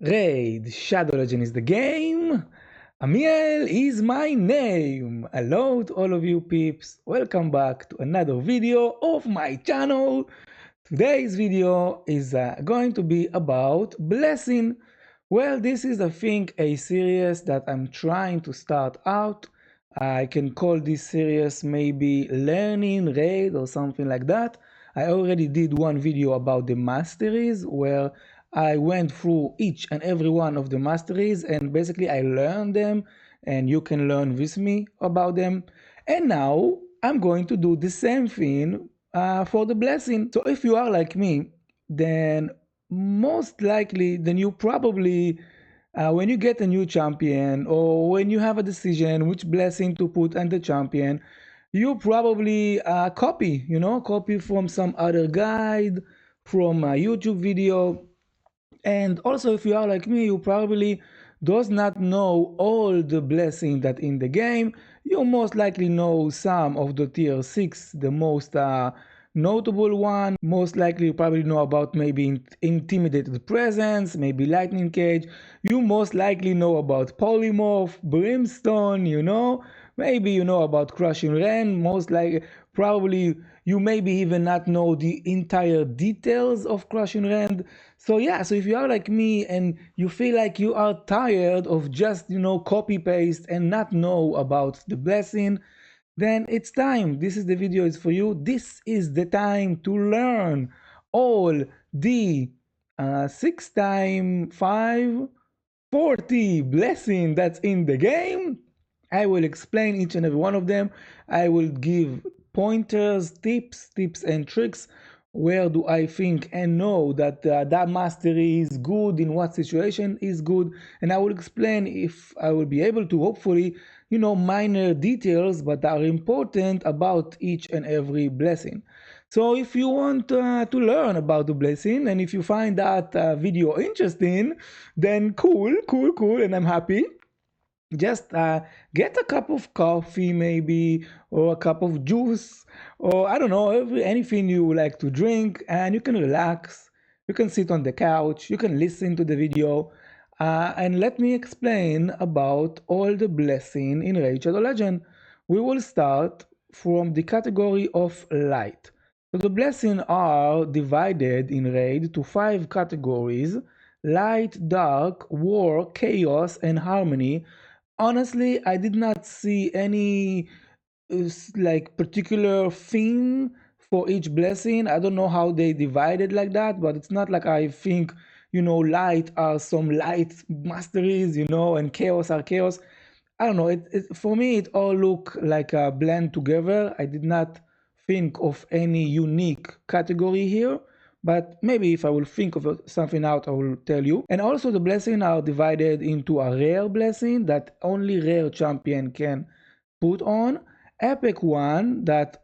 Raid, Shadow Legend is the game. Amiel is my name. Hello to all of you peeps. Welcome back to another video of my channel. Today's video is going to be about blessing. Well, this is I think a series that I'm trying to start out. I can call this series maybe learning raid or something like that. I already did one video about the masteries where I went through each and every one of the masteries and basically I learned them and you can learn with me about them. And now I'm going to do the same thing for the blessing. So if you are like me, then most likely, then you probably, when you get a new champion or when you have a decision which blessing to put on the champion, you probably copy from some other guide, from a YouTube video, and also, if you are like me, you probably does not know all the blessings that in the game. You most likely know some of the tier 6, the most notable one. Most likely you probably know about maybe Intimidated Presence, maybe Lightning Cage. You most likely know about Polymorph, Brimstone, Maybe you know about Crushing Ren, most likely, probably you maybe even not know the entire details of Crushing Ren. So yeah, so if you are like me and you feel like you are tired of just, copy paste and not know about the blessing, then it's time. This is the video is for you. This is the time to learn all the 6 times 5 40 blessing that's in the game. I will explain each and every one of them. I will give pointers, tips and tricks. Where do I think and know that that mastery is good, in what situation is good, and I will explain if I will be able to, hopefully, minor details but are important about each and every blessing. So if you want to learn about the blessing and if you find that video interesting, then cool, and I'm happy. Just get a cup of coffee maybe, or a cup of juice, or I don't know, anything you like to drink, and you can relax. You can sit on the couch, you can listen to the video, and let me explain about all the blessing in Raid Shadow Legend. We will start from the category of light. So the blessings are divided in Raid to 5 categories: light, dark, war, chaos, and harmony. Honestly, I did not see any like particular theme for each blessing. I don't know how they divided like that, but it's not like I think, light are some light masteries, and chaos are chaos. I don't know. For me, it all look like a blend together. I did not think of any unique category here, but maybe if I will think of something out, I will tell you. And also the blessings are divided into a rare blessing that only rare champion can put on, epic one that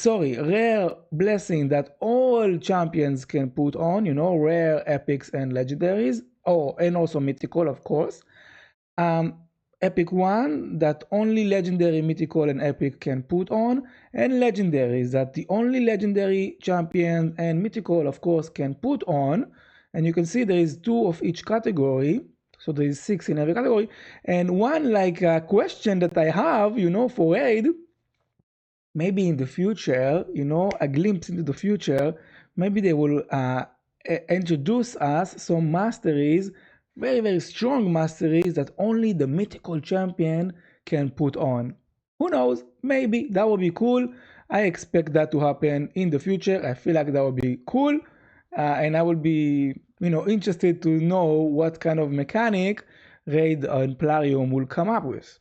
rare blessing that all champions can put on, rare, epics, and legendaries, and also mythical, of course. um, Epic one that only legendary, mythical, and epic can put on, and legendaries that the only legendary champion and mythical, of course, can put on. And you can see there is 2 of each category, so there is 6 in every category. And one like question that I have, for Raid, maybe in the future, a glimpse into the future, maybe they will introduce us some masteries, very strong masteries that only the mythical champion can put on. Who knows? Maybe that would be cool. I expect that to happen in the future. I feel like that would be cool, and I would be, interested to know what kind of mechanic Raid and Plarium will come up with.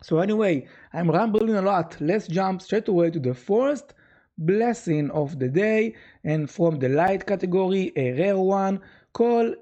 So anyway, I'm rambling a lot. Let's jump straight away to the first blessing of the day, and from the light category, a rare one called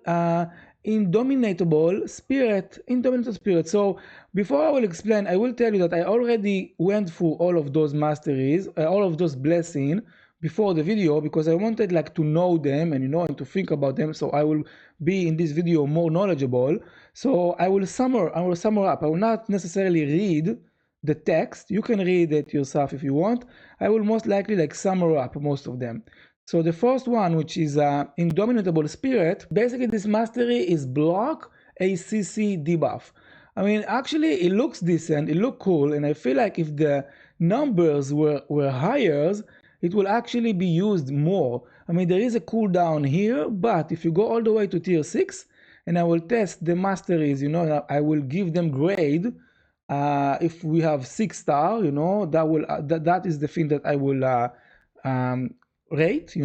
Indomitable Spirit. Indomitable Spirit. So before I will explain, I will tell you that I already went through all of those masteries, all of those blessings before the video, because I wanted like to know them and and to think about them, so I will be in this video more knowledgeable. So I will sum up. I will not necessarily read the text. You can read it yourself if you want. I will most likely like sum up most of them. So the first one, which is Indomitable Spirit, basically this mastery is block ACC debuff. I mean, actually, it looks decent, it looks cool, and I feel like if the numbers were higher, it will actually be used more. I mean, there is a cooldown here, but if you go all the way to tier 6, and I will test the masteries, I will give them grade. If we have 6 star, that is the thing that I will um, rate.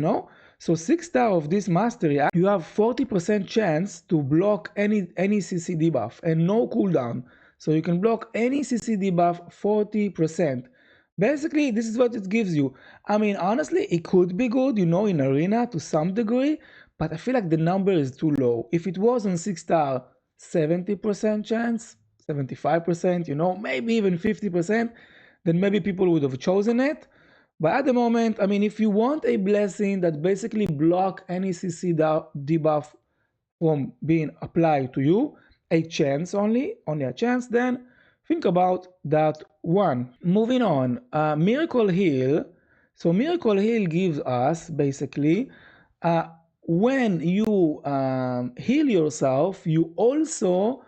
So 6 star of this mastery, you have 40% chance to block any CC debuff and no cooldown. So you can block any CC debuff 40%. Basically, this is what it gives you. I mean, honestly, it could be good, in arena to some degree, but I feel like the number is too low. If it was on 6 star, 70% chance, 75%, maybe even 50%, then maybe people would have chosen it. But at the moment, I mean, if you want a blessing that basically block any CC debuff from being applied to you, a chance only a chance, then think about that one. Moving on, Miracle Heal. So Miracle Heal gives us basically, when you heal yourself, you also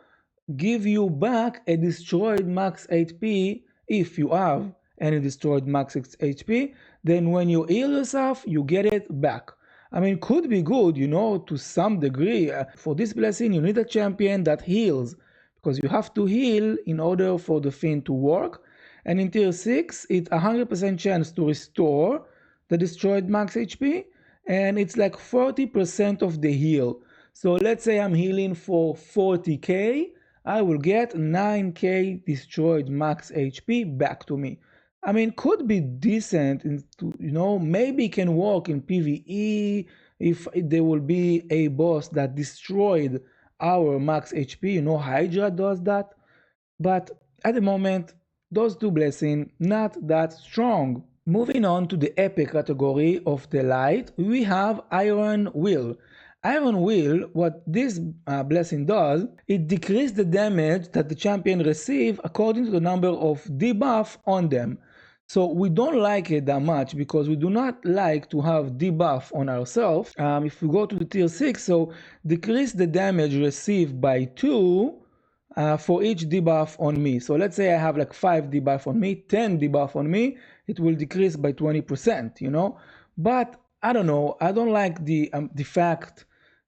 give you back a destroyed max HP. If you have any destroyed max HP, then when you heal yourself, you get it back. I mean, could be good, to some degree. For this blessing, you need a champion that heals, because you have to heal in order for the thing to work. And in tier 6, it's 100% chance to restore the destroyed max HP, and it's like 40% of the heal. So let's say I'm healing for 40k, I will get 9k destroyed max HP back to me. I mean, could be decent, maybe can work in PvE if there will be a boss that destroyed our max HP. Hydra does that. But at the moment, those two blessings not that strong. Moving on to the epic category of the light, we have Iron Will. Iron Will, what this blessing does, it decreases the damage that the champion receives according to the number of debuff on them. So we don't like it that much because we do not like to have debuff on ourselves. If we go to the tier 6, so decrease the damage received by 2 for each debuff on me. So let's say I have like 5 debuff on me, 10 debuff on me, it will decrease by 20%, But I don't know, I don't like the fact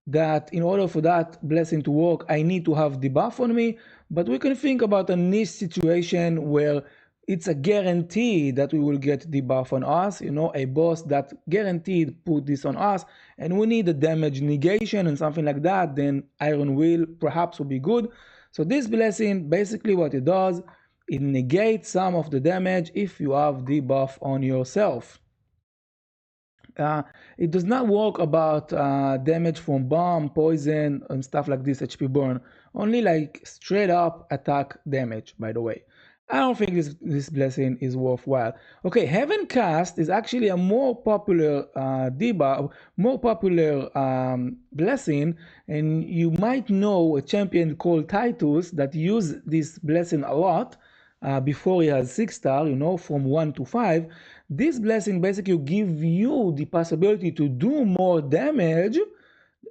that in order for that blessing to work, I need to have debuff on me. But we can think about a niche situation where it's a guarantee that we will get debuff on us, a boss that guaranteed put this on us, and we need a damage negation and something like that, then Iron Will perhaps will be good. So this blessing, basically what it does, it negates some of the damage if you have debuff on yourself. It does not work about damage from bomb, poison, and stuff like this, HP burn. Only like straight up attack damage, by the way. I don't think this blessing is worthwhile. Okay, Heaven Cast is actually a more popular debuff, more popular blessing, and you might know a champion called Titus that used this blessing a lot before he has 6 star, from 1 to 5. This blessing basically give you the possibility to do more damage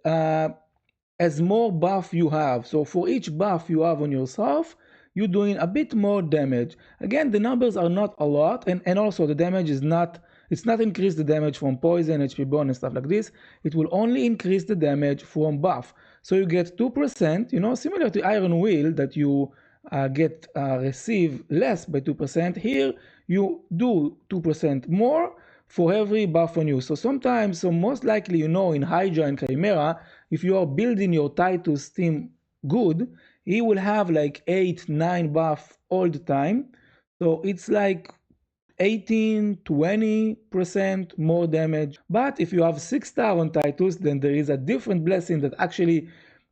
as more buff you have. So for each buff you have on yourself, you're doing a bit more damage. Again, the numbers are not a lot, and also the damage is not, it's not increase the damage from poison, HP burn, and stuff like this. It will only increase the damage from buff. So you get 2%, similar to Iron Will that you receive less by 2%. Here you do 2% more for every buff on you. So sometimes, so most likely, in Hydra and Chimera, if you are building your Titus team good, he will have like 8-9 buff all the time. So it's like 18-20% more damage. But if you have 6 star on Titus, then there is a different blessing that actually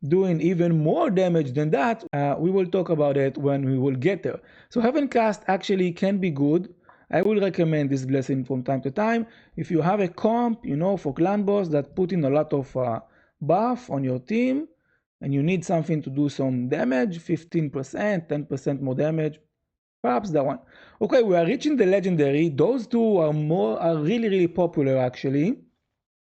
doing even more damage than that. We will talk about it when we will get there. So Heaven Cast actually can be good. I will recommend this blessing from time to time. If you have a comp, for clan boss that put in a lot of buff on your team, and you need something to do some damage, 15%, 10% more damage, perhaps that one. Okay, we are reaching the legendary. Those two are really, really popular actually.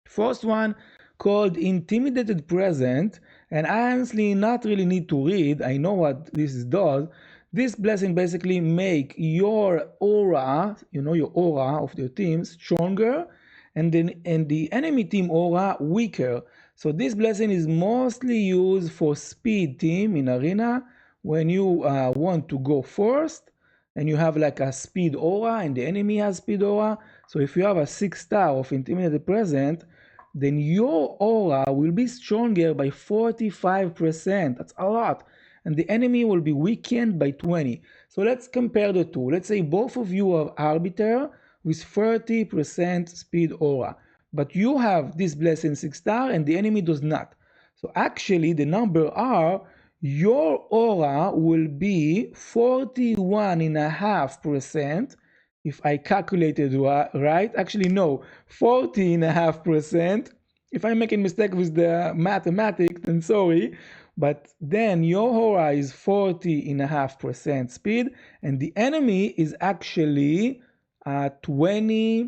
First one called Intimidated Present, and I honestly not really need to read. I know what this does. This blessing basically make your aura, your aura of your team stronger, and then and the enemy team aura weaker. So this blessing is mostly used for speed team in arena when you want to go first and you have like a speed aura and the enemy has speed aura. So if you have a 6-star of Intimidated Present, then your aura will be stronger by 45%. That's a lot. And the enemy will be weakened by 20. So let's compare the two. Let's say both of you are Arbiter with 30% speed aura. But you have this blessing 6-star and the enemy does not. So actually the number are your aura will be 41.5%. If I calculated right, actually no, 40.5%. If I'm making mistake with the mathematics, then sorry. But then your aura is 40.5% speed, and the enemy is actually 24.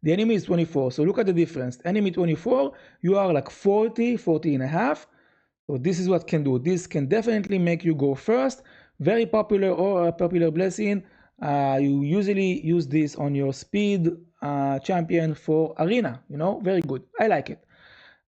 The enemy is 24. So look at the difference. Enemy 24, you are like 40 and a half. So this is what can do. This can definitely make you go first. Very popular or a popular blessing. You usually use this on your speed champion for arena. Very good. I like it.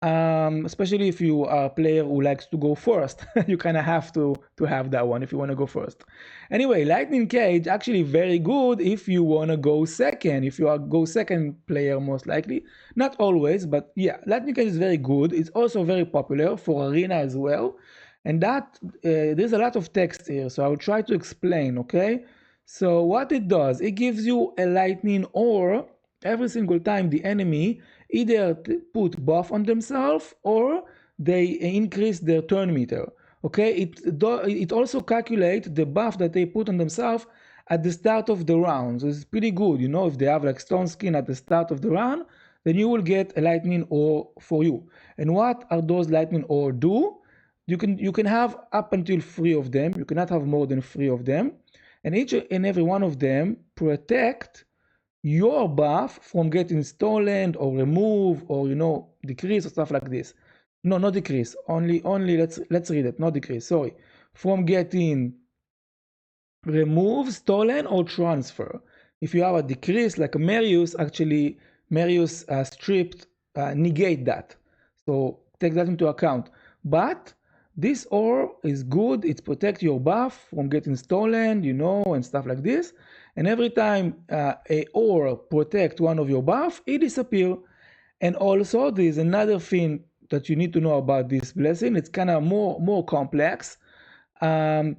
Especially if you are a player who likes to go first. You kind of have to have that one if you want to go first. Anyway, Lightning Cage actually very good if you want to go second. If you are go second player, most likely. Not always, but yeah, Lightning Cage is very good. It's also very popular for arena as well. And that there's a lot of text here, so I will try to explain, okay? So what it does, it gives you a lightning ore every single time the enemy either put buff on themselves or they increase their turn meter. Okay, it also calculates the buff that they put on themselves at the start of the round. So it's pretty good. If they have like stone skin at the start of the round, then you will get a lightning ore for you. And what are those lightning ore do? You can have up until 3 of them. You cannot have more than 3 of them. And each and every one of them protect your buff from getting stolen or removed or decrease or stuff like this. No, not decrease. Only let's read it. Not decrease. Sorry, from getting removed, stolen, or transfer. If you have a decrease like Marius, actually Marius stripped negate that. So take that into account. But this ore is good. It protects your buff from getting stolen, and stuff like this. And every time a ore protect one of your buff, it disappear. And also there is another thing that you need to know about this blessing. It's kind of more complex. Um,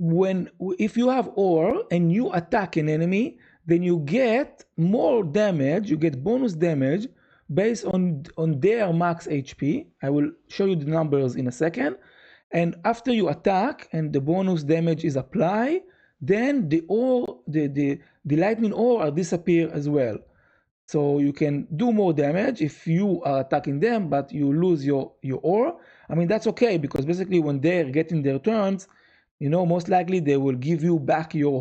if you have ore and you attack an enemy, then you get more damage. You get bonus damage based on their max HP. I will show you the numbers in a second. And after you attack and the bonus damage is applied, then the lightning ore disappear as well. So you can do more damage if you are attacking them, but you lose your ore. I mean, that's okay, because basically when they're getting their turns, most likely they will give you back your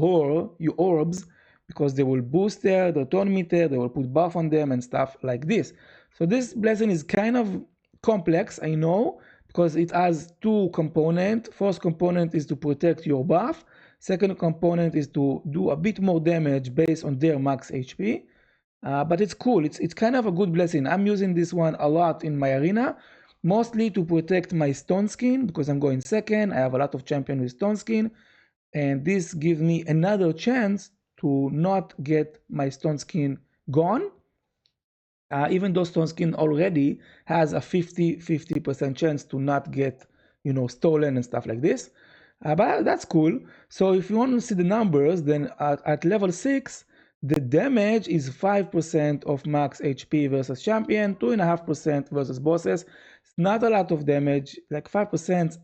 orbs, because they will boost their turn meter, they will put buff on them and stuff like this. So this blessing is kind of complex, I know, because it has 2 components. First component is to protect your buff. Second component is to do a bit more damage based on their max HP. But it's cool. It's kind of a good blessing. I'm using this one a lot in my arena, mostly to protect my stone skin, because I'm going second. I have a lot of champion with stone skin, and this gives me another chance to not get my stone skin gone. Even though stone skin already has a 50% chance to not get stolen and stuff like this. But that's cool. So if you want to see the numbers, then at level 6, the damage is 5% of max HP versus champion, 2.5% versus bosses. It's not a lot of damage, like 5%,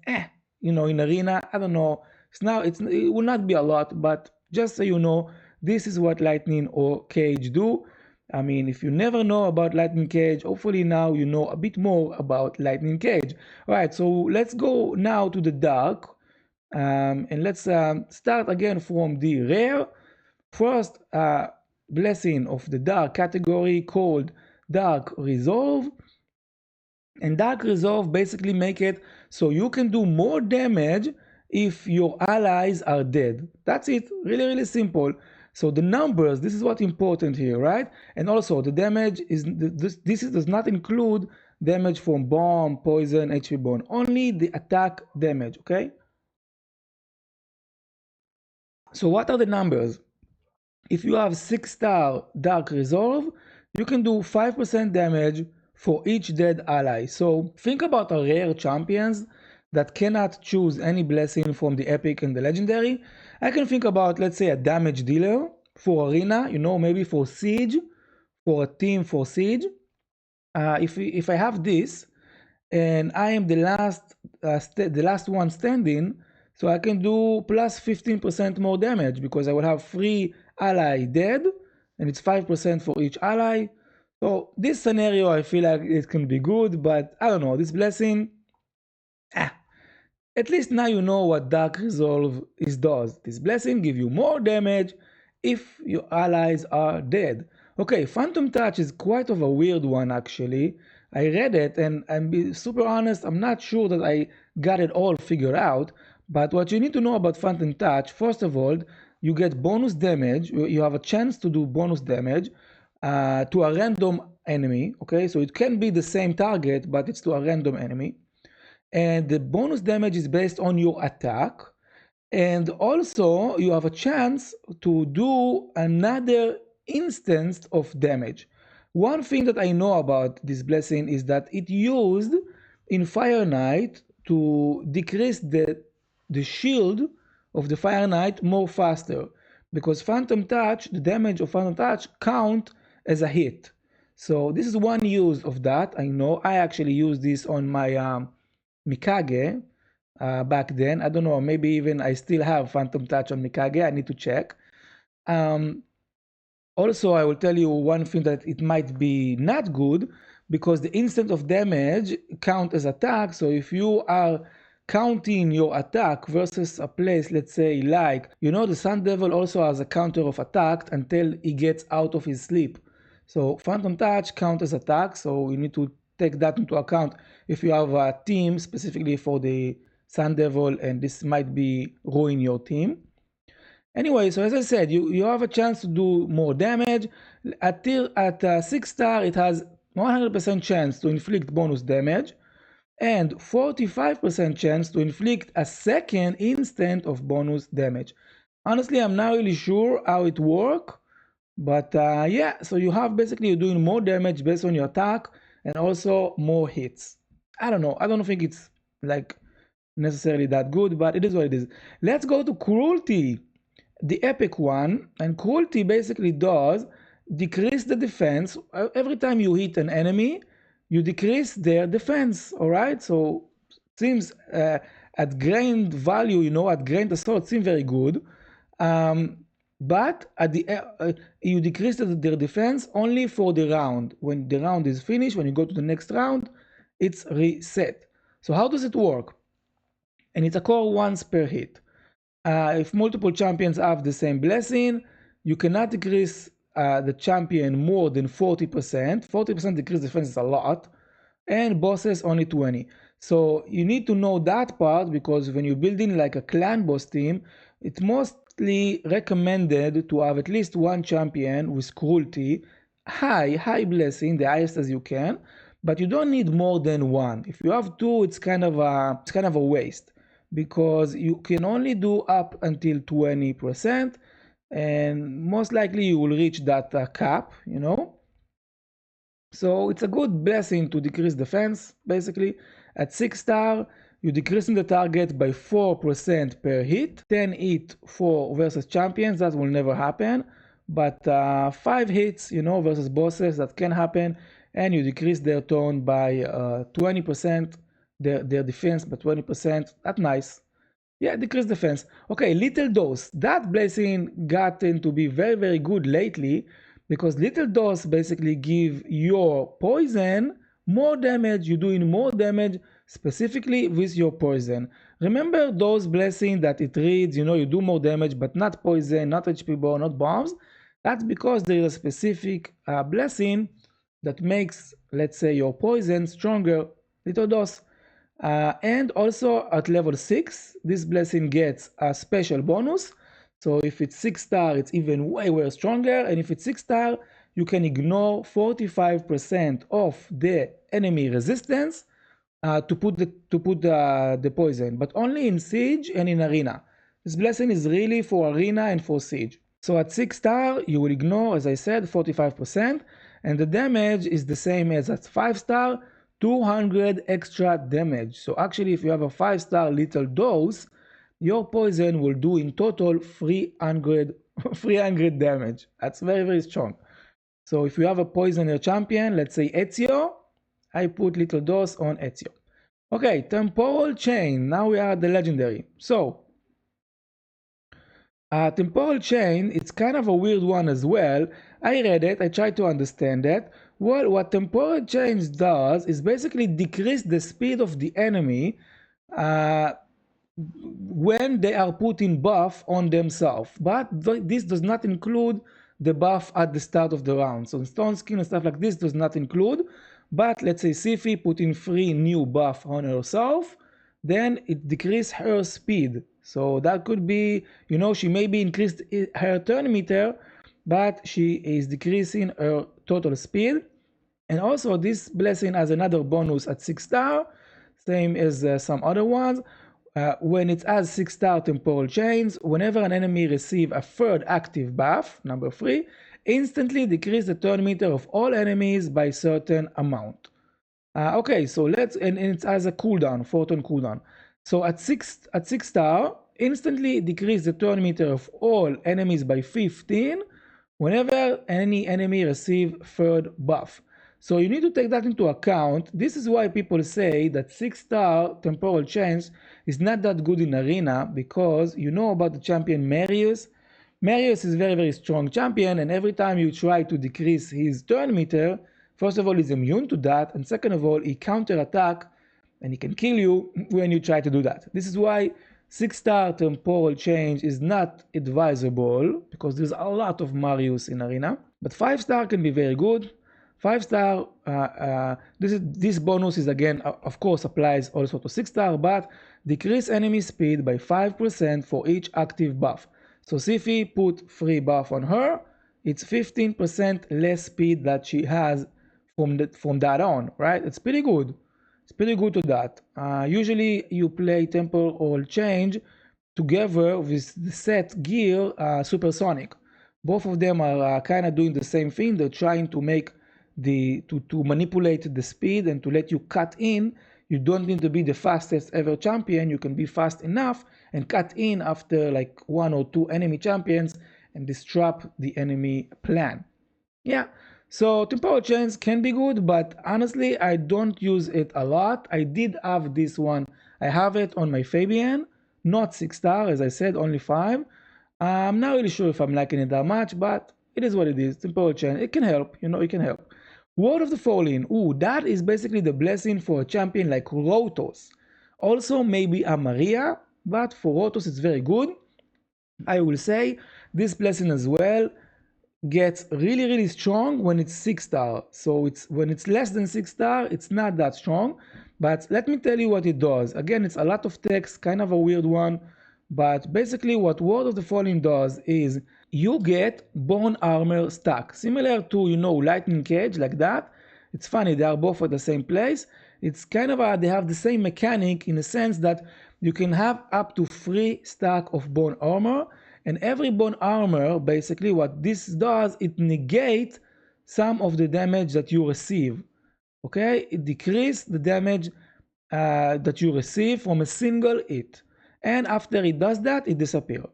in arena, I don't know. It will not be a lot, but just so you know, this is what lightning or cage do. I mean, if you never know about lightning cage, hopefully now you know a bit more about lightning cage. All right, so let's go now to the dark. And let's start again from the rare. First, blessing of the dark category called Dark Resolve. And Dark Resolve basically make it so you can do more damage if your allies are dead. That's it. Really, really simple. So the numbers, this is what's important here, right? And also the damage is does not include damage from bomb, poison, HP burn. Only the attack damage, okay? So what are the numbers? If you have 6-star Dark Resolve, you can do 5% damage for each dead ally. So think about our rare champions that cannot choose any blessing from the epic and the legendary. I can think about, let's say, a damage dealer for arena, maybe for siege, for a team for siege. If I have this, and I am the last one standing, so I can do plus 15% more damage because I will have 3 ally dead, and it's 5% for each ally. So this scenario, I feel like it can be good, but I don't know, this blessing, ah, at least now you know what Dark Resolve does. This blessing gives you more damage if your allies are dead. Okay, Phantom Touch is quite of a weird one actually. I read it and I'm be super honest, I'm not sure that I got it all figured out. But what you need to know about Phantom Touch, first of all, you get bonus damage. You have a chance to do bonus damage to a random enemy. Okay, so it can be the same target, but it's to a random enemy, and the bonus damage is based on your attack. And also you have a chance to do another instance of damage. One thing that I know about this blessing is that it used in Fire Knight to decrease the shield of the Fire Knight more faster, because Phantom Touch, the damage of Phantom Touch count as a hit. So this is one use of that. I know I actually use this on my Mikage back then. I don't know, maybe even I still have Phantom Touch on Mikage. I need to check. Um, Also, I will tell you one thing that it might be not good, because the instant of damage count as attack. So if you are counting your attack versus a place, let's say like, the Sun Devil also has a counter of attack until he gets out of his sleep. So Phantom Touch count as attack, so you need to take that into account if you have a team specifically for the Sun Devil, and this might be ruin your team. Anyway, so as I said, you have a chance to do more damage. At 6-star, it has 100% chance to inflict bonus damage and 45% chance to inflict a second instant of bonus damage. Honestly, I'm not really sure how it works, but yeah, so you have basically you're doing more damage based on your attack and also more hits. I don't know. I don't think it's like necessarily that good, but it is what it is. Let's go to Cruelty, the epic one. And Cruelty basically does decrease the defense. Every time you hit an enemy, you decrease their defense. All right, so seems at grain value, at grain assault, seems very good. But at the you decrease their defense only for the round. When the round is finished, when you go to the next round, it's reset. So how does it work? And it's occur once per hit. If multiple champions have the same blessing, you cannot decrease the champion more than 40%. 40% decrease defense is a lot, and bosses only 20. So you need to know that part, because when you're building like a clan boss team, it's mostly recommended to have at least one champion with Cruelty, high blessing, the highest as you can, but you don't need more than one. If you have two, it's kind of a waste, because you can only do up until 20%, and most likely you will reach that cap. So it's a good blessing to decrease defense. Basically, at 6-star, you're decreasing the target by 4% per hit. 10 hit for versus champions, that will never happen, but 5 hits versus bosses, that can happen. And you decrease their turn by 20%, their defense by 20%. That's nice. Yeah, decrease defense. Okay, Little Dose. That blessing gotten to be very, very good lately, because Little Dose basically give your poison more damage. You're doing more damage specifically with your poison. Remember those blessings that it reads, you do more damage, but not poison, not HP bar, not bombs? That's because there is a specific blessing that makes, let's say, your poison stronger, little dose. And also at level 6, this blessing gets a special bonus. So if it's 6 star, it's even way stronger. And if it's 6 star, you can ignore 45% of the enemy resistance to put the poison, but only in siege and in arena. This blessing is really for arena and for siege. So at 6 star, you will ignore, as I said, 45%, and the damage is the same as at 5 star, 200 extra damage. So actually, if you have a 5 star little dose, your poison will do in total 300, 300 damage. That's very strong. So if you have a poisoner champion, let's say Ezio, I put little dose on Ezio. Okay, temporal chain. Now we are at the legendary. So temporal chain, it's kind of a weird one as well. I read it, I tried to understand it. Well, what temporal chain does is basically decrease the speed of the enemy when they are putting buff on themselves. But this does not include the buff at the start of the round. So stone skin and stuff like this does not include. But let's say Sifi put in 3 new buff on herself, then it decreased her speed. So that could be, she maybe increased her turn meter, but she is decreasing her total speed. And also this blessing has another bonus at 6 star, same as some other ones. When it has 6 star temporal chains, whenever an enemy receives a third active buff, number 3, instantly decrease the turn meter of all enemies by a certain amount. Okay, so and it has a cooldown, 4-turn cooldown. So at 6 star, instantly decrease the turn meter of all enemies by 15 whenever any enemy receives third buff. So you need to take that into account. This is why people say that 6 star temporal chains is not that good in arena, because you know about the champion Marius. Marius is very strong champion, and every time you try to decrease his turn meter, first of all, he's immune to that, and second of all, he counter-attack and he can kill you when you try to do that. This is why 6 star temporal change is not advisable, because there's a lot of Marius in arena. But 5 star can be very good. 5 star, this bonus is again, of course, applies also to 6 star, but decrease enemy speed by 5% for each active buff. So Sifi put 3 buff on her, it's 15% less speed that she has from that on, right? It's pretty good. It's pretty good to that. Usually you play temporal change together with the set gear supersonic. Both of them are kind of doing the same thing. They're trying to make to manipulate the speed and to let you cut in. You don't need to be the fastest ever champion. You can be fast enough and cut in after like 1 or 2 enemy champions and disrupt the enemy plan. Yeah, so temporal chains can be good, but honestly, I don't use it a lot. I did have this one. I have it on my Fabian, not 6 star, as I said, only 5. I'm not really sure if I'm liking it that much, but it is what it is. Temporal chain, it can help, it can help. Word of the Fallen, that is basically the blessing for a champion like Rotos. Also, maybe a Maria, but for Rotos, it's very good. I will say this blessing as well gets really strong when it's 6 star. So when it's less than 6 star, it's not that strong. But let me tell you what it does. Again, it's a lot of text, kind of a weird one. But basically what Word of the Fallen does is you get bone armor stack. Similar to, lightning cage, like that. It's funny, they are both at the same place. It's kind of they have the same mechanic in the sense that you can have up to 3 stack of bone armor. And every bone armor, basically what this does, it negates some of the damage that you receive. Okay, it decreases the damage that you receive from a single hit. And after it does that, it disappears.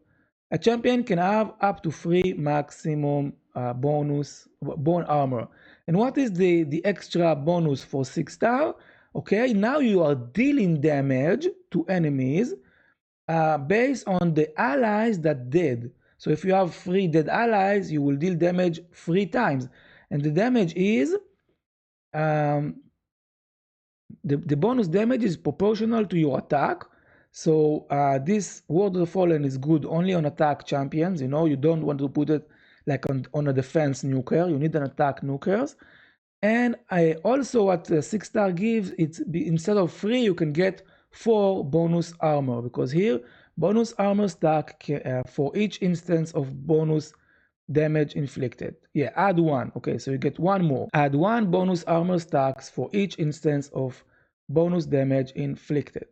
A champion can have up to 3 maximum bonus bone armor. And what is the extra bonus for 6 star? Okay, now you are dealing damage to enemies based on the allies that dead. So if you have 3 dead allies, you will deal damage 3 times. And the damage is, the bonus damage is proportional to your attack. So this Word of the Fallen is good only on attack champions. You don't want to put it like on a defense nuker. You need an attack nukers. And I also what 6-star gives, instead of 3, you can get 4 bonus armor, because here bonus armor stack for each instance of bonus damage inflicted. Yeah, add 1. Okay, so you get 1 more. Add 1 bonus armor stacks for each instance of bonus damage inflicted.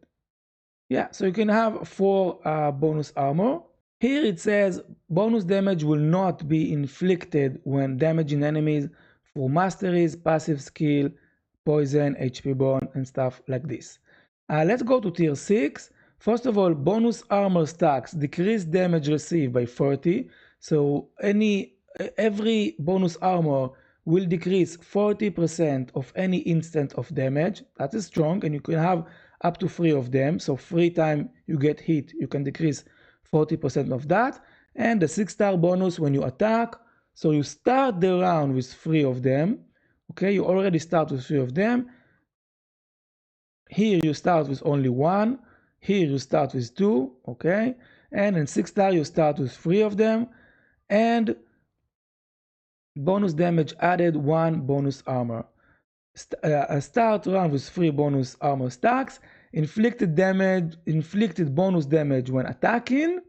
Yeah, so you can have 4 bonus armor. Here it says bonus damage will not be inflicted when damaging enemies for masteries, passive skill, poison, HP burn, and stuff like this. Let's go to tier 6. First of all, bonus armor stacks decrease damage received by 30. So every bonus armor will decrease 40% of any instant of damage. That is strong, and you can have up to 3 of them. So 3 times you get hit, you can decrease 40% of that. And the 6-star bonus when you attack. So you start the round with 3 of them. Okay, you already start with 3 of them. Here you start with only 1. Here you start with 2. Okay, and in 6-star you start with 3 of them. And bonus damage added 1 bonus armor. Start round with 3 bonus armor stacks. Inflicted bonus damage when attacking.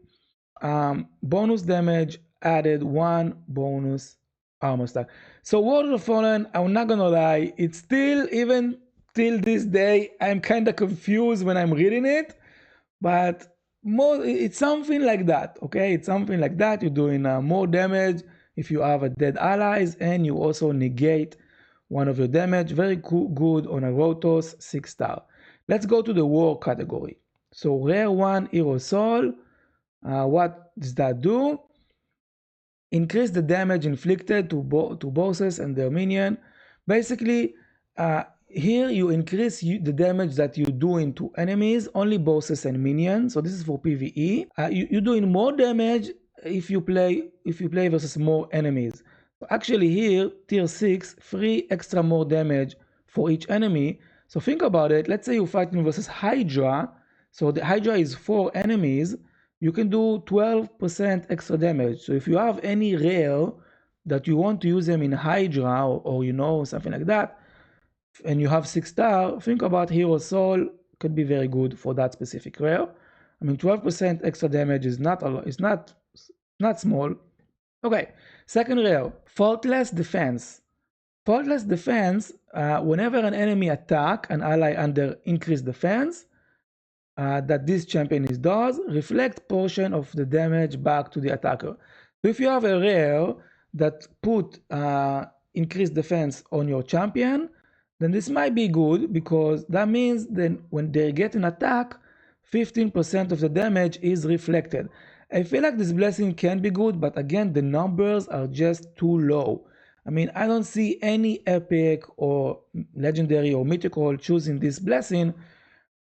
Bonus damage added 1 bonus armor stack. So World of the Fallen, I'm not gonna lie, it's still, even till this day, I'm kind of confused when I'm reading it, but it's something like that. Okay, it's something like that. You're doing more damage if you have a dead allies, and you also negate one of your damage. Very good on a Rotos 6-star. Let's go to the war category. So rare 1 hero soul. What does that do? Increase the damage inflicted to bosses and their minion. Basically, here you increase the damage that you do into enemies, only bosses and minions. So this is for PvE. You're doing more damage if you play versus more enemies. Actually here, tier 6, 3 extra more damage for each enemy. So think about it. Let's say you're fighting versus Hydra. So the Hydra is 4 enemies. You can do 12% extra damage. So if you have any rare that you want to use them in Hydra or something like that, and you have 6-star, think about Hero Soul. Could be very good for that specific rare. I mean, 12% extra damage is not a lot. It's not small. Okay, second rare, Faultless Defense. Faultless Defense, whenever an enemy attack an ally under increased defense, that this champion does, reflect portion of the damage back to the attacker. So if you have a rare that put increased defense on your champion, then this might be good, because that means then when they get an attack, 15% of the damage is reflected. I feel like this blessing can be good, but again, the numbers are just too low. I mean, I don't see any epic or legendary or mythical choosing this blessing,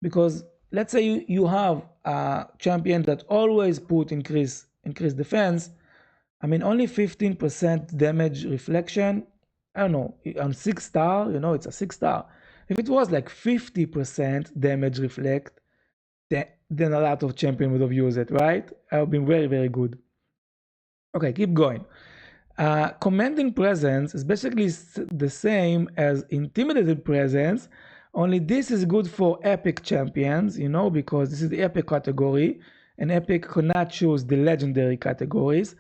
because let's say you have a champion that always put increased defense. I mean, only 15% damage reflection. I don't know, on 6-star, it's a 6-star. If it was like 50% damage reflect, then a lot of champion would have used it, right? It would have been very, very good. Okay, keep going. Commanding Presence is basically the same as Intimidated Presence, only this is good for epic champions, because this is the epic category, and epic cannot choose the legendary categories.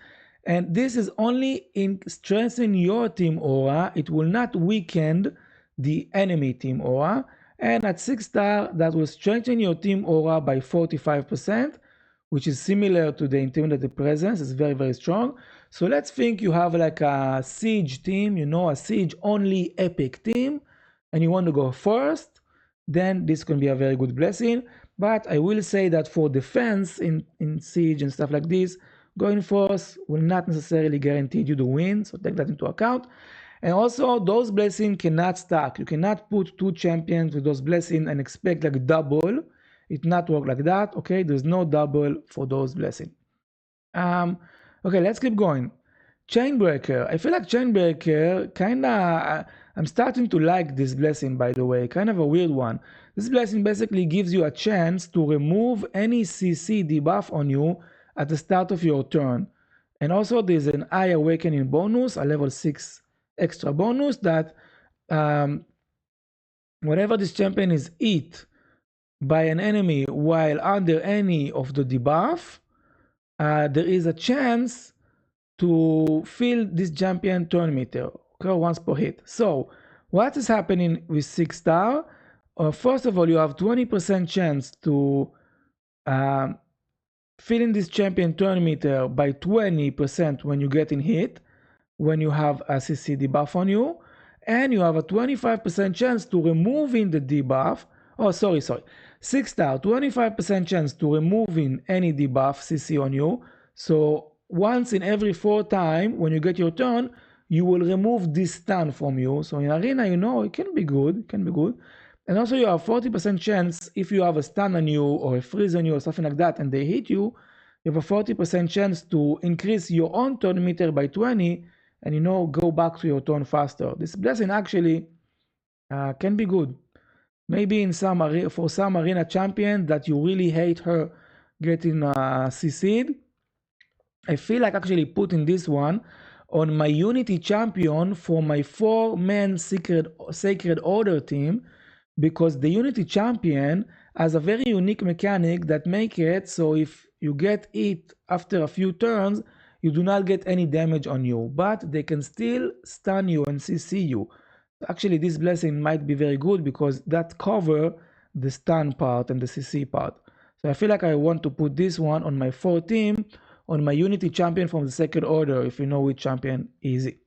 And this is only in strengthening your team aura. It will not weaken the enemy team aura. And at 6-star, that will strengthen your team aura by 45%, which is similar to the Intimidated Presence. It's very, very strong. So let's think you have like a siege team, a siege only epic team, and you want to go first, then this can be a very good blessing. But I will say that for defense in siege and stuff like this, going first will not necessarily guarantee you the win, so take that into account. And also, those blessings cannot stack. You cannot put 2 champions with those blessings and expect like double. It not work like that, okay? There's no double for those blessings. Okay, let's keep going. Chainbreaker. I feel like Chainbreaker kinda, I'm starting to like this blessing, by the way, kind of a weird one. This blessing basically gives you a chance to remove any CC debuff on you at the start of your turn. And also there's an Eye Awakening bonus, a level 6 extra bonus that um, whenever this champion is hit by an enemy while under any of the debuff, there is a chance to fill this champion turn meter, okay, once per hit. So what is happening with 6-star? First of all, you have 20% chance to um, fill in this champion turn meter by 20% when you get in hit, when you have a CC debuff on you, and you have a 25% chance to removing the debuff. Oh, sorry. 6-star, 25% chance to removing any debuff CC on you. So once in every 4 times when you get your turn, you will remove this stun from you. So in arena, it can be good. And also you have 40% chance if you have a stun on you or a freeze on you or something like that and they hit you, you have a 40% chance to increase your own turn meter by 20 and go back to your turn faster. This blessing actually can be good. Maybe for some arena champion that you really hate her getting CC'd, I feel like actually putting this one on my Unity champion for my 4-man Sacred Order team, because the Unity champion has a very unique mechanic that make it so if you get it after a few turns, you do not get any damage on you, but they can still stun you and CC you. Actually, this blessing might be very good because that cover the stun part and the CC part. So I feel like I want to put this one on my 4 team, on my Unity champion from the Sacred Order, if you know which champion is it.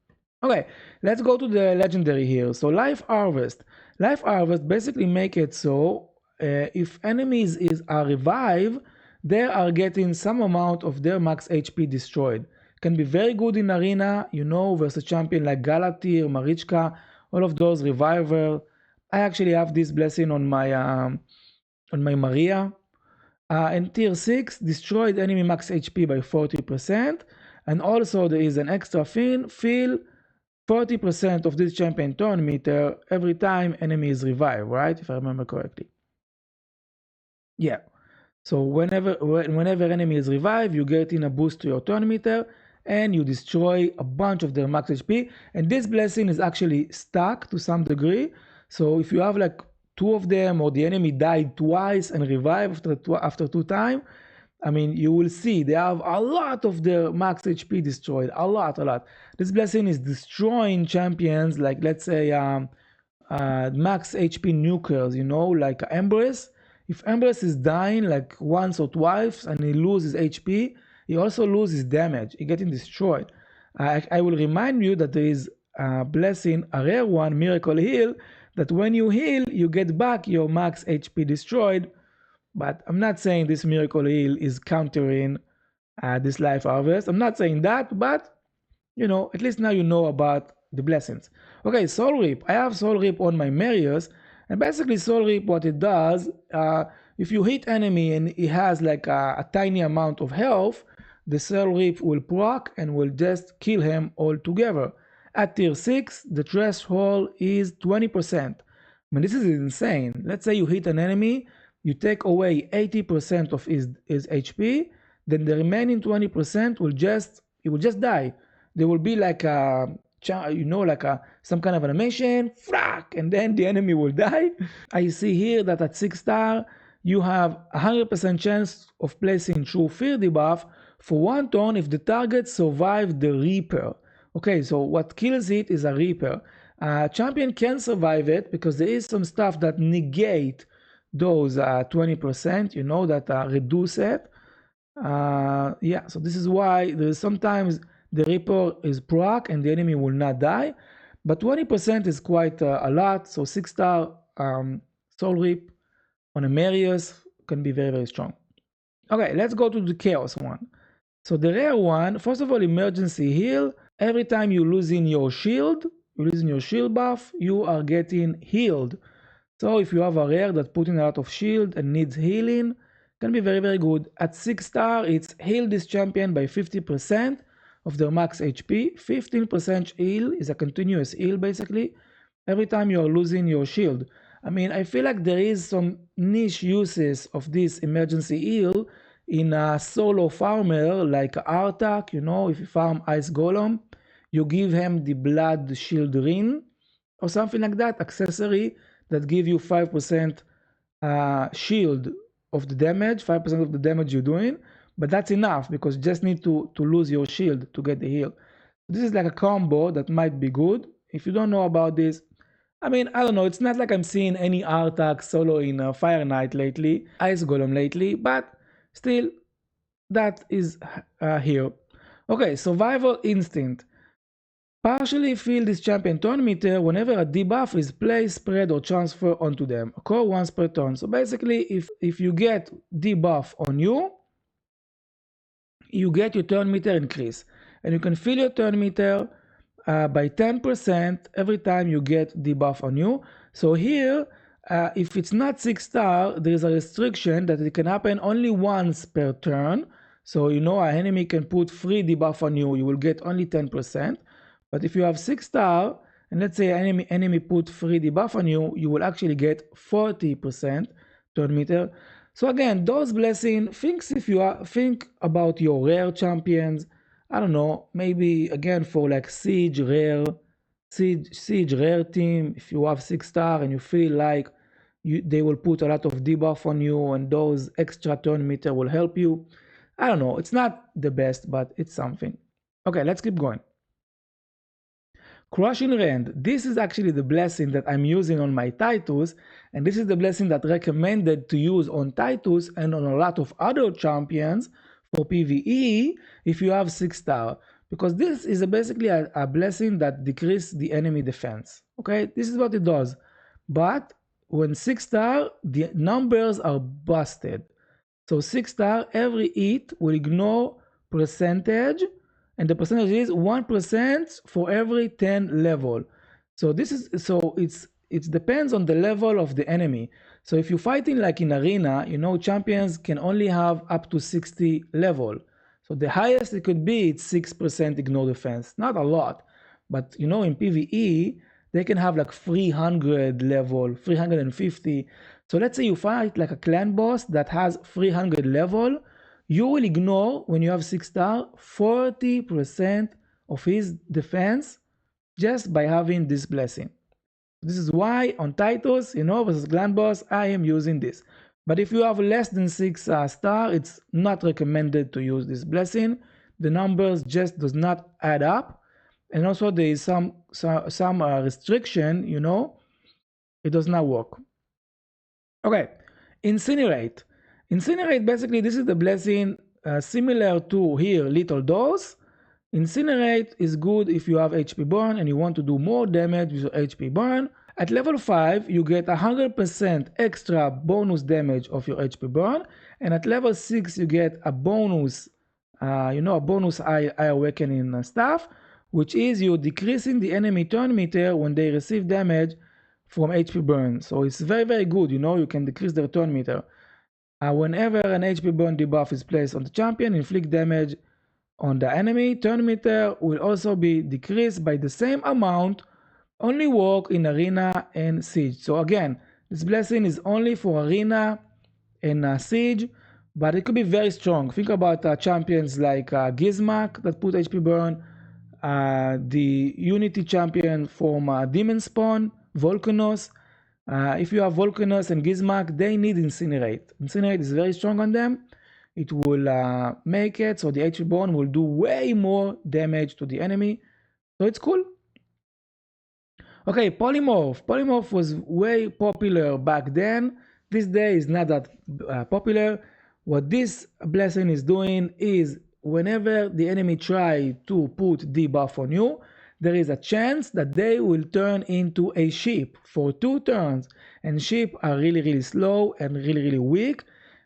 Okay, let's go to the legendary here. So Life Harvest. Life Harvest basically make it so if enemies are revived, they are getting some amount of their max HP destroyed. Can be very good in arena, versus champion like Galatir, Marichka, all of those reviver. I actually have this blessing on my Maria. And tier 6, destroyed enemy max HP by 40%. And also there is an extra fill 40% of this champion turn meter every time enemy is revived, right? If I remember correctly. Yeah. So whenever enemy is revived, you get in a boost to your turn meter and you destroy a bunch of their max HP. And this blessing is actually stuck to some degree. So if you have like 2 of them, or the enemy died twice and revived after 2 times, you will see they have a lot of their max HP destroyed. A lot. This blessing is destroying champions like, let's say, max HP nukers, like Embrace. If Embrace is dying like once or twice and he loses HP, he also loses damage. He getting destroyed. I will remind you that there is a blessing, a rare one, Miracle Heal, that when you heal, you get back your max HP destroyed. But I'm not saying this Miracle Heal is countering this Life Harvest. I'm not saying that, but at least now you know about the blessings. Okay, Soul Reap. I have Soul Reap on my Marius, and basically Soul Reap, what it does, if you hit enemy and he has like a tiny amount of health, the Soul Reap will proc and will just kill him altogether. At tier 6, the threshold is 20%. This is insane. Let's say you hit an enemy, you take away 80% of his HP, then the remaining 20% will just die. There will be like some kind of animation, frack, and then the enemy will die. I see here that at 6-star, you have 100% chance of placing True Fear debuff for 1 turn if the target survived the Reaper. Okay, so what kills it is a Reaper. Champion can survive it because there is some stuff that negate those 20%, that reduce it. So this is why there is sometimes the Reaper is proc and the enemy will not die, but 20% is quite a lot. So 6-star Soul Reap on a Marius can be very, very strong. Okay, let's go to the Chaos one. So the rare one, first of all, emergency heal. Every time you losing your shield buff, you are getting healed. So if you have a rare that putting a lot of shield and needs healing, can be very, very good. At 6-star, it's heal this champion by 50% of their max HP. 15% heal is a continuous heal basically, every time you are losing your shield. I feel like there is some niche uses of this emergency heal in a solo farmer like Artak, if you farm Ice Golem, you give him the Blood Shield Ring or something like that, accessory that give you 5% shield of the damage, 5% of the damage you're doing, but that's enough because you just need to lose your shield to get the heal. This is like a combo that might be good. If you don't know about this, I mean, I don't know, it's not like I'm seeing any Artak solo in Fire Knight lately, Ice Golem lately, but still, that is here. Okay, Survival Instinct. Partially fill this champion turn meter whenever a debuff is placed, spread, or transferred onto them. Occur once per turn. So basically, if you get debuff on you, you get your turn meter increase. And you can fill your turn meter by 10% every time you get debuff on you. So here, if it's not 6-star, there is a restriction that it can happen only once per turn. So an enemy can put free debuff on you, you will get only 10%. But if you have 6-star, and let's say enemy put free debuff on you, you will actually get 40% turn meter. So again, those blessings, think about your rare champions. I don't know, maybe again for like siege rare team, if you have 6-star and you feel like they will put a lot of debuff on you and those extra turn meter will help you. I don't know, it's not the best, but it's something. Okay, let's keep going. Crushing Rend. This is actually the blessing that I'm using on my Titus, and this is the blessing that recommended to use on Titus and on a lot of other champions for PvE if you have 6-star, because this is basically a blessing that decreases the enemy defense. Okay, this is what it does. But when 6-star, the numbers are busted. So 6-star, every hit will ignore percentage, and the percentage is 1% for every 10 level. So it depends on the level of the enemy. So if you're fighting like in arena, champions can only have up to 60 level. So the highest it could be, it's 6% ignore defense. Not a lot, but in PvE, they can have like 300 level, 350. So let's say you fight like a clan boss that has 300 level, you will ignore, when you have 6-star, 40% of his defense just by having this blessing. This is why on Titus, versus clan boss, I am using this. But if you have less than 6-star, it's not recommended to use this blessing. The numbers just does not add up. And also there is some restriction, it does not work. Okay, Incinerate. Incinerate, basically, this is the blessing similar to here, Little Dose. Incinerate is good if you have HP burn and you want to do more damage with your HP burn. At level 5, you get 100% extra bonus damage of your HP burn. And at level 6, you get a bonus, a bonus Eye Awakening stuff, which is you're decreasing the enemy turn meter when they receive damage from HP burn. So it's very, very good, you can decrease their turn meter. Whenever an HP burn debuff is placed on the champion, inflict damage on the enemy, turn meter will also be decreased by the same amount, only work in arena and siege. So again, this blessing is only for arena and siege, but it could be very strong. Think about champions like Gizmak that put HP burn, the Unity champion from Demon Spawn, Volcanos. If you have Volcanos and Gizmak, they need Incinerate. Incinerate is very strong on them. It will make it so the HP burn will do way more damage to the enemy. So it's cool. Okay, Polymorph. Polymorph was way popular back then. This day is not that popular. What this blessing is doing is whenever the enemy try to put debuff on you, there is a chance that they will turn into a sheep for 2 turns. And sheep are really, really slow and really, really weak.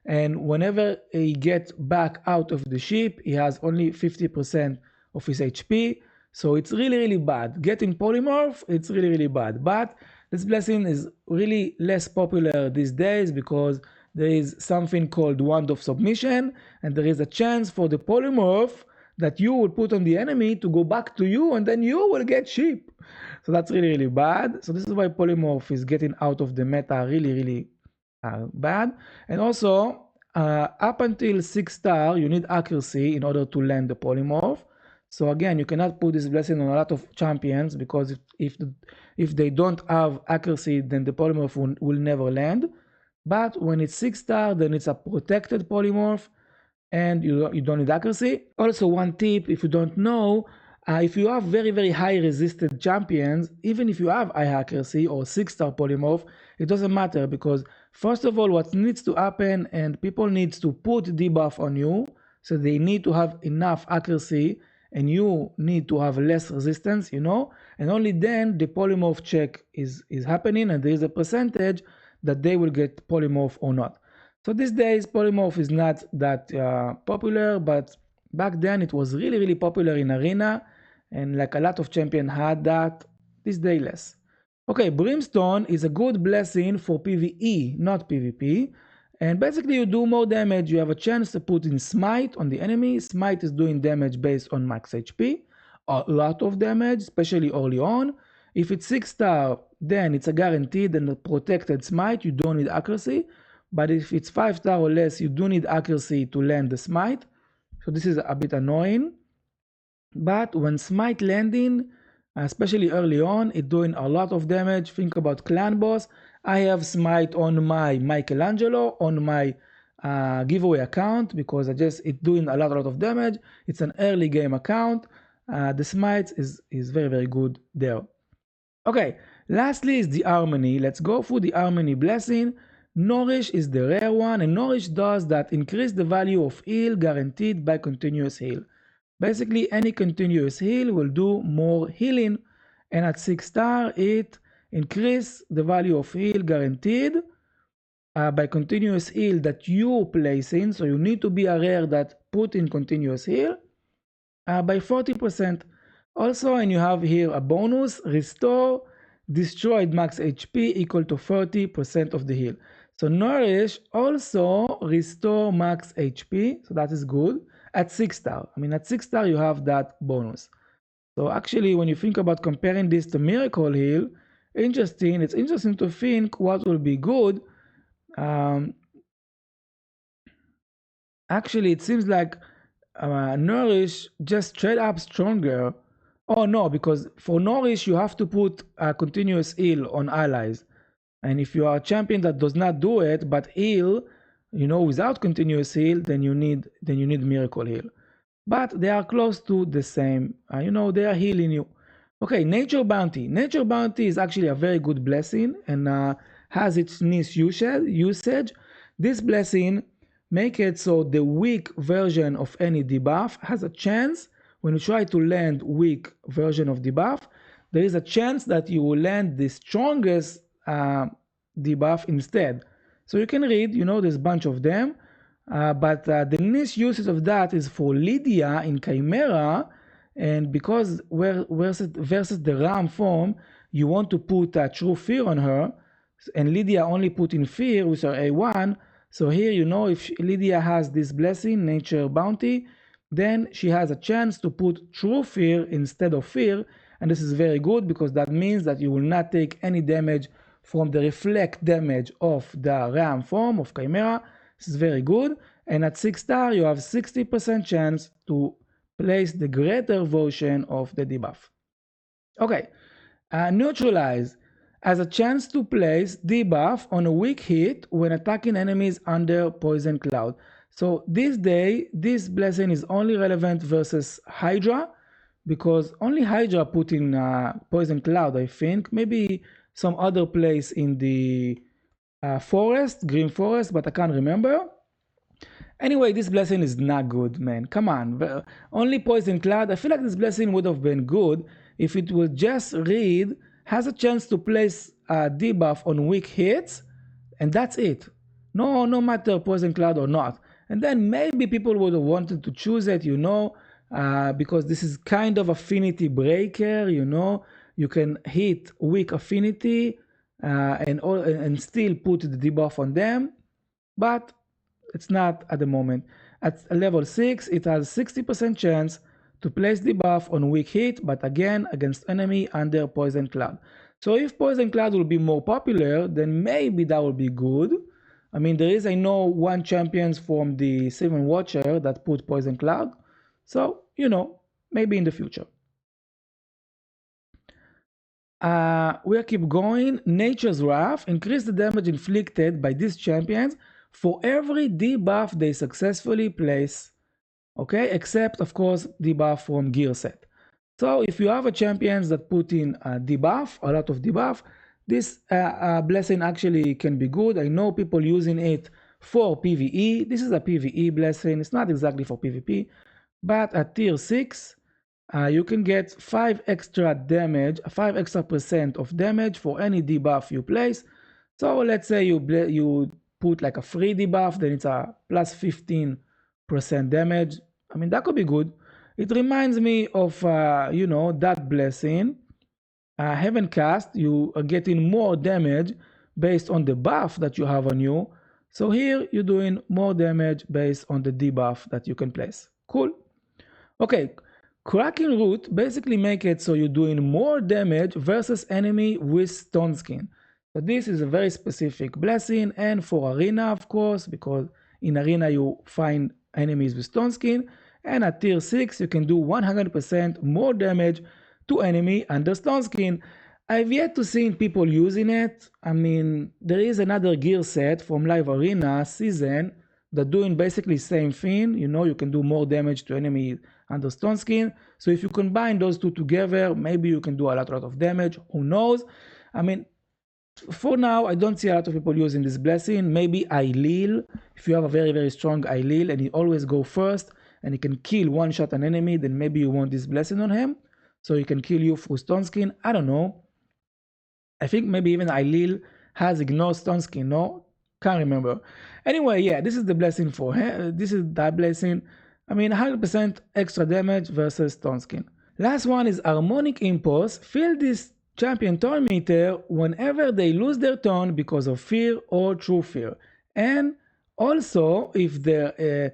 And whenever he gets back out of the sheep, he has only 50% of his HP. So it's really, really bad. Getting Polymorph, it's really, really bad. But this blessing is really less popular these days because there is something called Wand of Submission, and there is a chance for the Polymorph that you will put on the enemy to go back to you, and then you will get sheep. So that's really, really bad. So this is why Polymorph is getting out of the meta really, really bad. And also, up until 6 star, you need accuracy in order to land the polymorph. So again, you cannot put this blessing on a lot of champions because if they don't have accuracy, then the polymorph will never land. But when it's 6 star, then it's a protected polymorph and you don't need accuracy. Also, one tip, if you don't know, if you have very, very high resisted champions, even if you have high accuracy or 6 star polymorph, it doesn't matter because first of all, what needs to happen and people needs to put debuff on you, so they need to have enough accuracy and you need to have less resistance, and only then the polymorph check is happening and there is a percentage that they will get polymorph or not. So these days polymorph is not that popular, but back then it was really, really popular in arena and like a lot of champions had that. This day less. Okay, brimstone is a good blessing for PvE, not PvP. And basically you do more damage, you have a chance to put in smite on the enemy. Smite is doing damage based on max HP, a lot of damage, especially early on. If it's 6 star, then it's a guaranteed and a protected smite, you don't need accuracy. But if it's 5 star or less, you do need accuracy to land the smite. So this is a bit annoying. But when smite landing, especially early on, it's doing a lot of damage. Think about clan boss. I have smite on my Michelangelo, on my giveaway account, because it's doing a lot of damage. It's an early game account. The smite is very, very good there. Okay, lastly is the harmony. Let's go through the harmony blessing. Nourish is the rare one, and Nourish does that increase the value of heal guaranteed by continuous heal. Basically, any continuous heal will do more healing, and at 6 star, it increase the value of heal guaranteed by continuous heal that you place in. So you need to be a rare that put in continuous heal by 40%. Also, and you have here a bonus, restore destroyed max HP equal to 30% of the heal. So Nourish also restore max HP, so that is good at 6 star. I mean, at 6 star you have that bonus. So actually, when you think about comparing this to Miracle Heal, it's interesting to think what will be good. Actually, it seems like Nourish just straight up stronger. Oh no, because for Nourish you have to put a continuous heal on allies. And if you are a champion that does not do it, but heal, without continuous heal, then you need miracle heal. But they are close to the same. They are healing you. Okay, nature bounty. Nature bounty is actually a very good blessing and has its niche usage. This blessing make it so the weak version of any debuff has a chance. When you try to land weak version of debuff, there is a chance that you will land the strongest debuff instead. So you can read, there's a bunch of them, but the niche usage of that is for Lydia in Chimera, and because versus the Ram form, you want to put True Fear on her, and Lydia only put in Fear with her A1. So here, if Lydia has this blessing, Nature Bounty, then she has a chance to put True Fear instead of Fear, and this is very good because that means that you will not take any damage from the reflect damage of the Ram form of Chimera. This is very good, and at 6 star you have 60% chance to place the greater version of the debuff. Okay, Neutralize has a chance to place debuff on a weak hit when attacking enemies under Poison Cloud. So this blessing is only relevant versus Hydra, because only Hydra put in Poison Cloud, I think. Maybe some other place in the forest, Green Forest, but I can't remember. Anyway, this blessing is not good, man. Come on. Only Poison Cloud. I feel like this blessing would have been good if it would just read, has a chance to place a debuff on weak hits, and that's it. No matter Poison Cloud or not. And then maybe people would have wanted to choose it, because this is kind of affinity breaker, You can hit weak affinity and still put the debuff on them, but it's not at the moment. At level 6, it has 60% chance to place debuff on weak hit, but again against enemy under Poison Cloud. So if Poison Cloud will be more popular, then maybe that will be good. I mean, there is, I know, one champions from the Seven Watcher that put Poison Cloud. So, maybe in the future. We'll keep going. Nature's Wrath. Increase the damage inflicted by these champions for every debuff they successfully place. Okay, except of course debuff from gear set. So if you have a champions that put in a debuff, a lot of debuff, this blessing actually can be good. I know people using it for PvE. This is a PvE blessing. It's not exactly for PvP, but at tier 6, you can get 5 extra damage, 5 extra percent of damage for any debuff you place. So let's say you put like a free debuff, then it's a plus 15% damage. I mean, that could be good. It reminds me of, that blessing. Heaven Cast, you are getting more damage based on the buff that you have on you. So here you're doing more damage based on the debuff that you can place. Cool. Okay, Cracking Root basically make it so you're doing more damage versus enemy with Stone Skin. So this is a very specific blessing, and for Arena, of course, because in Arena you find enemies with Stone Skin, and at tier 6 you can do 100% more damage to enemy under Stone Skin. I've yet to see people using it. I mean, there is another gear set from Live Arena season that doing basically same thing. You can do more damage to enemy under Stone Skin. So if you combine those two together, maybe you can do a lot of damage. Who knows? I mean, for now, I don't see a lot of people using this blessing. Maybe Ailil, if you have a very, very strong Ailil and he always go first and he can kill one shot an enemy, then maybe you want this blessing on him. So he can kill you through Stone Skin. I don't know. I think maybe even Ailil has ignored Stone Skin. No, can't remember. Anyway, yeah, this is the blessing for him. This is that blessing. I mean, 100% extra damage versus Stone Skin. Last one is Harmonic Impulse. Fill this champion turn meter whenever they lose their turn because of fear or true fear. And also, if they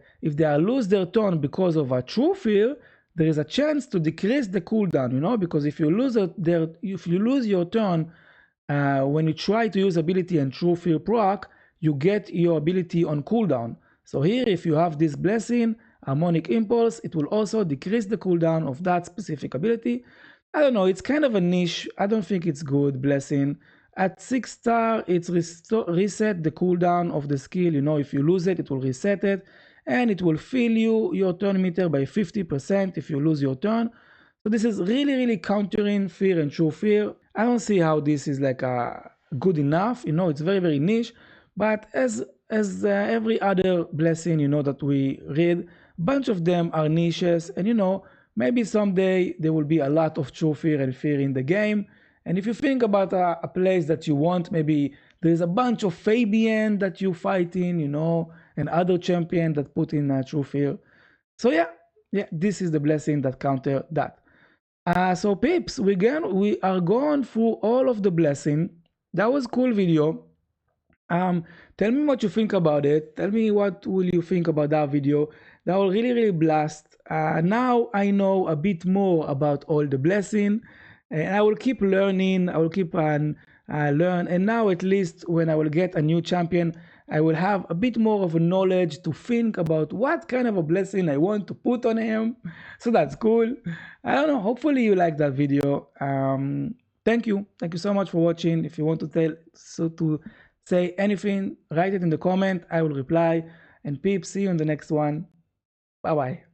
lose their turn because of a true fear, there is a chance to decrease the cooldown. Because if you lose your turn when you try to use ability and true fear proc, you get your ability on cooldown. So here, if you have this blessing, Harmonic Impulse, it will also decrease the cooldown of that specific ability. I don't know, it's kind of a niche. I don't think it's good blessing. At 6 star, it's reset the cooldown of the skill. If you lose it, it will reset it. And it will fill your turn meter by 50% if you lose your turn. So this is really, really countering fear and true fear. I don't see how this is like good enough. It's very, very niche. But as every other blessing, that we read, bunch of them are niches. And maybe someday there will be a lot of true fear and fear in the game. And if you think about a place that you want, maybe there's a bunch of Fabian that you fight in, and other champion that put in true fear. So yeah, this is the blessing that counter that. So peeps, we are going through all of the blessing. That was cool video. Tell me what you think about it. Tell me what will you think about that video. That was really, really blast. Now I know a bit more about all the blessing, and I will keep learning. I will keep on learn. And now at least when I will get a new champion, I will have a bit more of a knowledge to think about what kind of a blessing I want to put on him. So that's cool. I don't know. Hopefully you like that video. Thank you so much for watching. If you want to say anything, write it in the comment. I will reply. And peeps, see you in the next one. Bye bye.